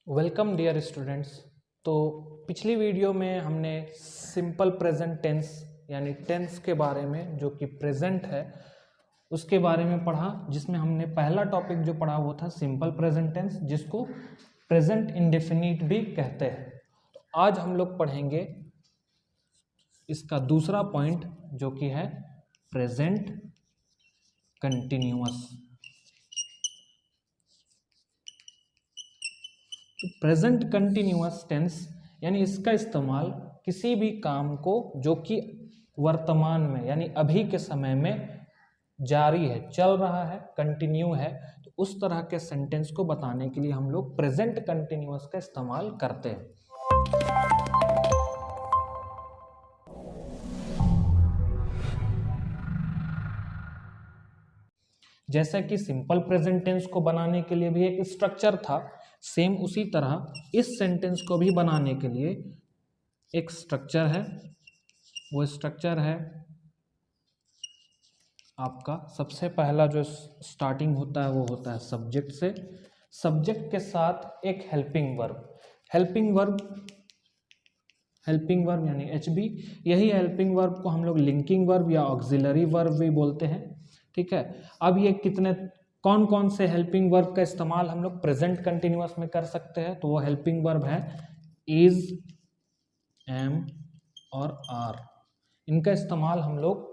Welcome dear students. तो पिछली video में हमने सिंपल प्रेजेंट टेंस यानी टेंस के बारे में जो कि प्रेजेंट है उसके बारे में पढ़ा, जिसमें हमने पहला टॉपिक जो पढ़ा वो था सिंपल प्रेजेंट टेंस, जिसको प्रेजेंट इंडेफिनिट भी कहते हैं। तो आज हम लोग पढ़ेंगे इसका दूसरा पॉइंट जो कि है प्रेजेंट कंटिन्यूअस। तो प्रेजेंट कंटिन्यूअस टेंस यानी इसका इस्तेमाल किसी भी काम को जो कि वर्तमान में यानी अभी के समय में जारी है, चल रहा है, कंटिन्यू है, तो उस तरह के सेंटेंस को बताने के लिए हम लोग प्रेजेंट कंटिन्यूअस का इस्तेमाल करते हैं। जैसा कि सिंपल प्रेजेंट टेंस को बनाने के लिए भी एक स्ट्रक्चर था, सेम उसी तरह इस सेंटेंस को भी बनाने के लिए एक स्ट्रक्चर है। वो स्ट्रक्चर है आपका सबसे पहला जो स्टार्टिंग होता है वो होता है सब्जेक्ट से। सब्जेक्ट के साथ एक हेल्पिंग वर्ब, हेल्पिंग वर्ब यानी HB। यही हेल्पिंग वर्ब को हम लोग लिंकिंग वर्ब या ऑक्सिलरी वर्ब भी बोलते हैं। ठीक है, अब ये कौन कौन से हेल्पिंग वर्ब का इस्तेमाल हम लोग प्रेजेंट कंटिन्यूअस में कर सकते हैं, तो वो हेल्पिंग वर्ब है इज, एम और आर। इनका इस्तेमाल हम लोग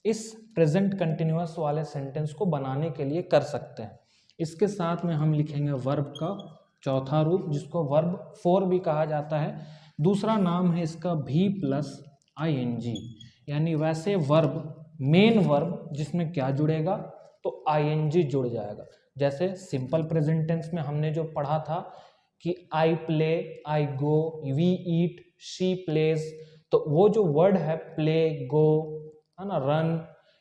इस प्रेजेंट कंटिन्यूअस वाले सेंटेंस को बनाने के लिए कर सकते हैं। इसके साथ में हम लिखेंगे वर्ब का चौथा रूप, जिसको वर्ब 4 भी कहा जाता है। दूसरा नाम है इसका भी प्लस ING, यानी वैसे वर्ब, मेन वर्ब जिसमें क्या जुड़ेगा, तो ING जुड़ जाएगा। जैसे सिंपल प्रेजेंट टेंस में हमने जो पढ़ा था कि I play, I go, we eat, she plays, तो वो जो वर्ड है प्ले, गो, है ना, रन,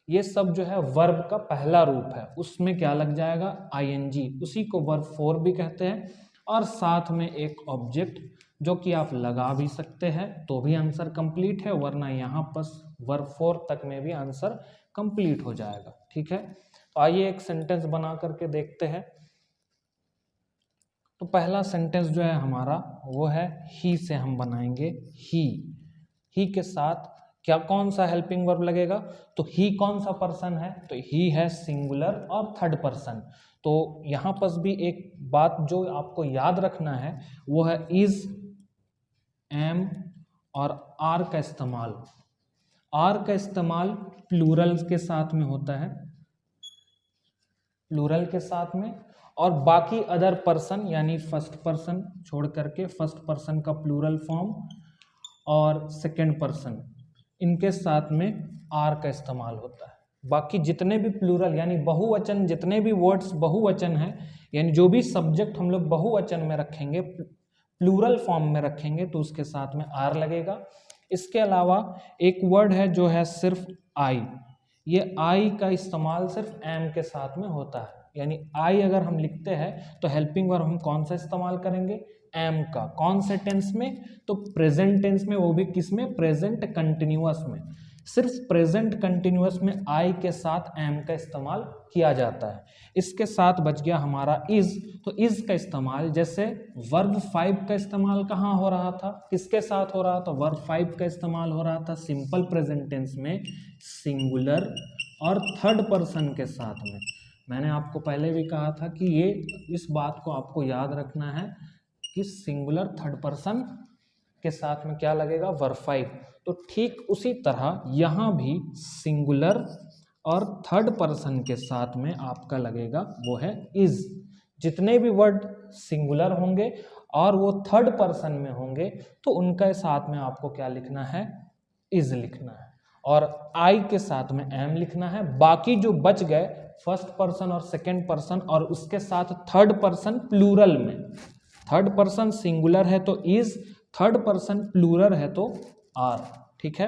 ये सब जो है वर्ब का पहला रूप है, उसमें क्या लग जाएगा, ING। उसी को वर्ब 4 भी कहते हैं। और साथ में एक ऑब्जेक्ट जो कि आप लगा भी सकते हैं तो भी आंसर कंप्लीट है, वरना यहाँ पर वर्ब 4 तक में भी आंसर कंप्लीट हो जाएगा। ठीक है, तो आइए एक सेंटेंस बना करके देखते हैं। तो पहला सेंटेंस जो है हमारा वो है ही से हम बनाएंगे। ही के साथ क्या कौन सा हेल्पिंग वर्ब लगेगा, तो ही कौन सा पर्सन है, तो ही है सिंगुलर और थर्ड पर्सन। तो यहाँ पर भी एक बात जो आपको याद रखना है वो है इज, एम और आर का इस्तेमाल। आर का इस्तेमाल प्लूरल के साथ में होता है, प्लूरल के साथ में, और बाकी अदर पर्सन यानी फर्स्ट पर्सन छोड़ करके, फर्स्ट पर्सन का प्लूरल फॉर्म और सेकंड पर्सन, इनके साथ में आर का इस्तेमाल होता है। बाकी जितने भी प्लूरल यानी बहुवचन, जितने भी वर्ड्स बहुवचन हैं, यानी जो भी सब्जेक्ट हम लोग बहुवचन में रखेंगे, प्लूरल फॉर्म में रखेंगे, तो उसके साथ में आर लगेगा। इसके अलावा एक वर्ड है जो है सिर्फ आई। ये आई का इस्तेमाल सिर्फ एम के साथ में होता है, यानी आई अगर हम लिखते हैं तो हेल्पिंग वर्ब हम कौन सा इस्तेमाल करेंगे, एम का। कौन से टेंस में, तो प्रेजेंट टेंस में, वो भी किस में, प्रेजेंट कंटिन्यूअस में। सिर्फ प्रेजेंट कंटिन्यूअस में आई के साथ एम का इस्तेमाल किया जाता है। इसके साथ बच गया हमारा इज। तो इज का इस्तेमाल जैसे वर्ब 5 का इस्तेमाल कहाँ हो रहा था, किसके साथ हो रहा था, वर्ब 5 का इस्तेमाल हो रहा था सिंपल प्रेजेंट टेंस में सिंगुलर और थर्ड पर्सन के साथ में। मैंने आपको पहले भी कहा था कि ये इस बात को आपको याद रखना है कि सिंगुलर थर्ड पर्सन के साथ में क्या लगेगा, वर्ब 5। तो ठीक उसी तरह यहाँ भी सिंगुलर और थर्ड पर्सन के साथ में आपका लगेगा वो है इज। जितने भी वर्ड सिंगुलर होंगे और वो थर्ड पर्सन में होंगे तो उनके साथ में आपको क्या लिखना है, इज लिखना है, और आई के साथ में एम लिखना है। बाकी जो बच गए फर्स्ट पर्सन और सेकेंड पर्सन और उसके साथ थर्ड पर्सन प्लूरल में, थर्ड पर्सन सिंगुलर है तो इज, थर्ड पर्सन प्लूरल है तो आर। ठीक है,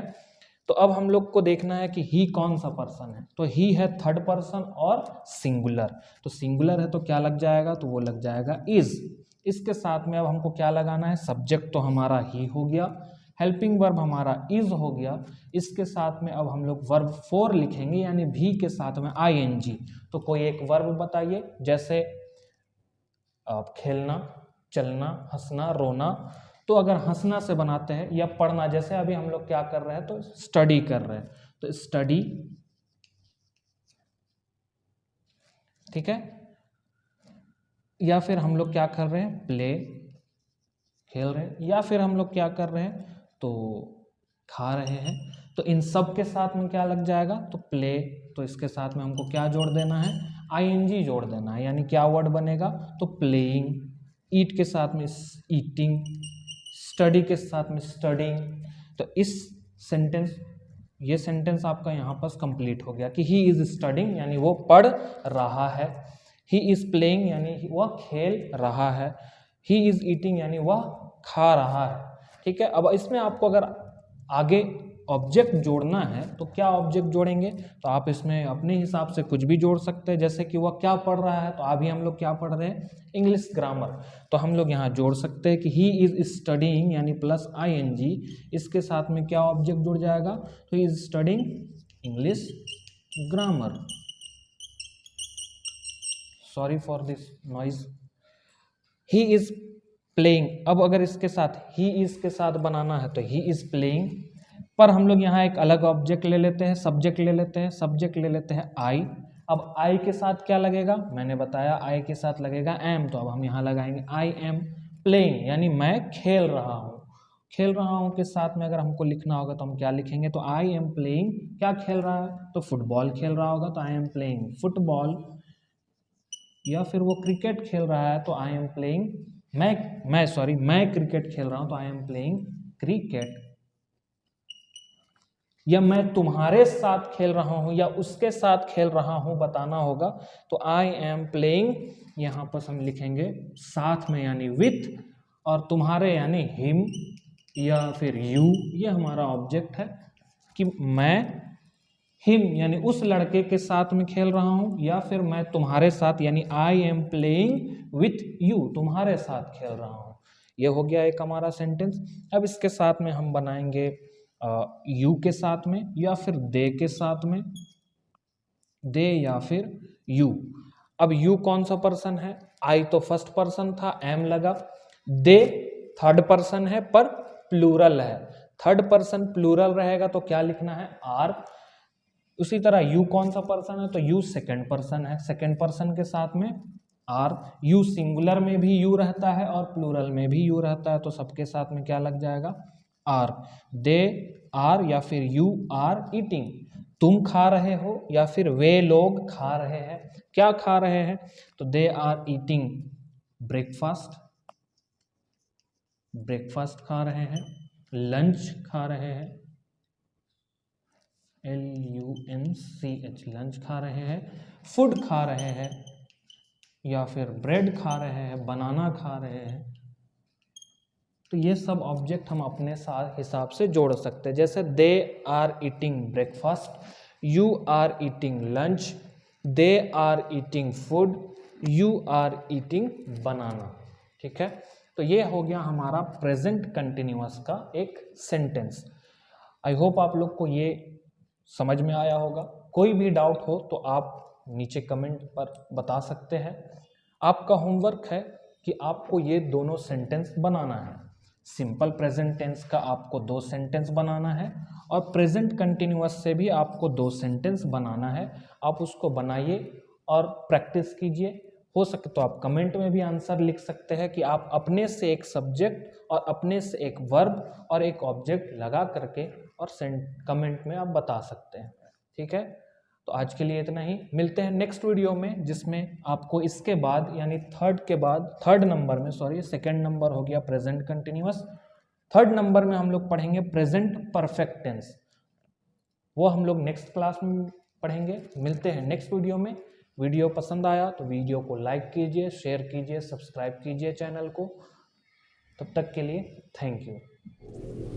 तो अब हम लोग को देखना है कि ही कौन सा पर्सन है, तो ही है थर्ड पर्सन और सिंगुलर। तो सिंगुलर है तो क्या लग जाएगा, तो वो लग जाएगा इज। इसके साथ में अब हमको क्या लगाना है, सब्जेक्ट तो हमारा ही हो गया, हेल्पिंग वर्ब हमारा इज हो गया। इसके साथ में अब हम लोग वर्ब 4 लिखेंगे, यानी भी के साथ में ING। तो कोई एक वर्ब बताइए, जैसे खेलना, चलना, हंसना, रोना। तो अगर हंसना से बनाते हैं या पढ़ना, जैसे अभी हम लोग क्या कर रहे हैं तो स्टडी कर रहे हैं, तो स्टडी, ठीक है। या फिर हम लोग क्या कर रहे हैं, प्ले, खेल रहे हैं। या फिर हम लोग क्या कर रहे हैं तो खा रहे हैं। तो इन सब के साथ में क्या लग जाएगा, तो प्ले, तो इसके साथ में हमको क्या जोड़ देना है, आईएनजी जोड़ देना है, यानी क्या वर्ड बनेगा, तो प्लेइंग। ईट के साथ में ईटिंग, स्टडी के साथ में स्टडिंग। तो इस सेंटेंस, ये सेंटेंस आपका यहाँ पर कंप्लीट हो गया कि ही इज स्टडिंग यानी वो पढ़ रहा है, ही इज प्लेइंग यानी वह खेल रहा है, ही इज ईटिंग यानी वह खा रहा है, ठीक है। अब इसमें आपको अगर आगे ऑब्जेक्ट जोड़ना है तो क्या ऑब्जेक्ट जोड़ेंगे, तो आप इसमें अपने हिसाब से कुछ भी जोड़ सकते हैं। जैसे कि वह क्या पढ़ रहा है, तो अभी हम लोग क्या पढ़ रहे हैं, इंग्लिश ग्रामर। तो हम लोग यहाँ जोड़ सकते हैं कि ही इज स्टडिंग यानी प्लस आईएनजी, इसके साथ में क्या ऑब्जेक्ट जुड़ जाएगा, तो he is studying English grammar. Sorry for this noise. He is playing, अब अगर इसके साथ ही इज के साथ बनाना है तो ही इज प्लेइंग, पर हम लोग यहाँ एक अलग ऑब्जेक्ट ले लेते हैं, सब्जेक्ट ले लेते हैं, सब्जेक्ट ले लेते हैं आई। अब आई के साथ क्या लगेगा, मैंने बताया आई के साथ लगेगा एम, तो अब हम यहाँ लगाएंगे आई एम प्लेइंग यानी मैं खेल रहा हूँ। खेल रहा हूँ के साथ में अगर हमको लिखना होगा तो हम क्या लिखेंगे, तो आई एम प्लेइंग, क्या खेल रहा है, तो फुटबॉल खेल रहा होगा, तो आई एम प्लेइंग फुटबॉल। या फिर वो क्रिकेट खेल रहा है तो आई एम प्लेइंग, मैं क्रिकेट खेल रहा हूं तो आई एम प्लेइंग क्रिकेट। या मैं तुम्हारे साथ खेल रहा हूं या उसके साथ खेल रहा हूं बताना होगा, तो आई एम प्लेइंग, यहां पर हम लिखेंगे साथ में यानी विथ, और तुम्हारे यानी हिम या फिर यू, ये हमारा ऑब्जेक्ट है कि मैं हिम यानी उस लड़के के साथ में खेल रहा हूं, या फिर मैं तुम्हारे साथ यानी I am playing with you, तुम्हारे साथ खेल रहा हूं। ये हो गया एक हमारा सेंटेंस। अब इसके साथ में हम बनाएंगे यू के साथ में या फिर दे के साथ में, दे या फिर यू। अब यू कौन सा पर्सन है, आई तो फर्स्ट पर्सन था, एम लगा, दे थर्ड पर्सन है पर प्लूरल है, थर्ड पर्सन प्लूरल रहेगा तो क्या लिखना है, आर। उसी तरह यू कौन सा पर्सन है, तो यू सेकंड पर्सन है, सेकंड पर्सन के साथ में आर। यू सिंगुलर में भी यू रहता है और प्लूरल में भी यू रहता है, तो सबके साथ में क्या लग जाएगा, आर। दे आर या फिर यू आर ईटिंग, तुम खा रहे हो या फिर वे लोग खा रहे हैं, क्या खा रहे हैं, तो they are eating breakfast, breakfast खा रहे हैं, लंच खा रहे हैं, LUNCH लंच खा रहे हैं, फूड खा रहे हैं, या फिर ब्रेड खा रहे हैं, बनाना खा रहे हैं। तो ये सब ऑब्जेक्ट हम अपने साथ हिसाब से जोड़ सकते हैं। जैसे they are eating breakfast, you are eating lunch, they are eating food, you are eating banana, ठीक है। तो ये हो गया हमारा प्रेजेंट कंटिन्यूअस का एक सेंटेंस। आई होप आप लोग को ये समझ में आया होगा। कोई भी डाउट हो तो आप नीचे कमेंट पर बता सकते हैं। आपका होमवर्क है कि आपको ये दोनों सेंटेंस बनाना है। सिंपल प्रेजेंट टेंस का आपको 2 सेंटेंस बनाना है और प्रेजेंट कंटिन्यूअस से भी आपको 2 सेंटेंस बनाना है। आप उसको बनाइए और प्रैक्टिस कीजिए। हो सके तो आप कमेंट में भी आंसर लिख सकते हैं कि आप अपने से एक सब्जेक्ट और अपने से एक वर्ब और एक ऑब्जेक्ट लगा करके और कमेंट में आप बता सकते हैं, ठीक है। तो आज के लिए इतना ही, मिलते हैं नेक्स्ट वीडियो में जिसमें आपको इसके बाद यानी थर्ड नंबर में, सॉरी सेकंड नंबर हो गया प्रेजेंट कंटिन्यूअस, थर्ड नंबर में हम लोग पढ़ेंगे प्रेजेंट परफेक्ट टेंस। वो हम लोग नेक्स्ट क्लास में पढ़ेंगे। मिलते हैं नेक्स्ट वीडियो में। वीडियो पसंद आया तो वीडियो को लाइक कीजिए, शेयर कीजिए, सब्सक्राइब कीजिए चैनल को। तब तक के लिए थैंक यू।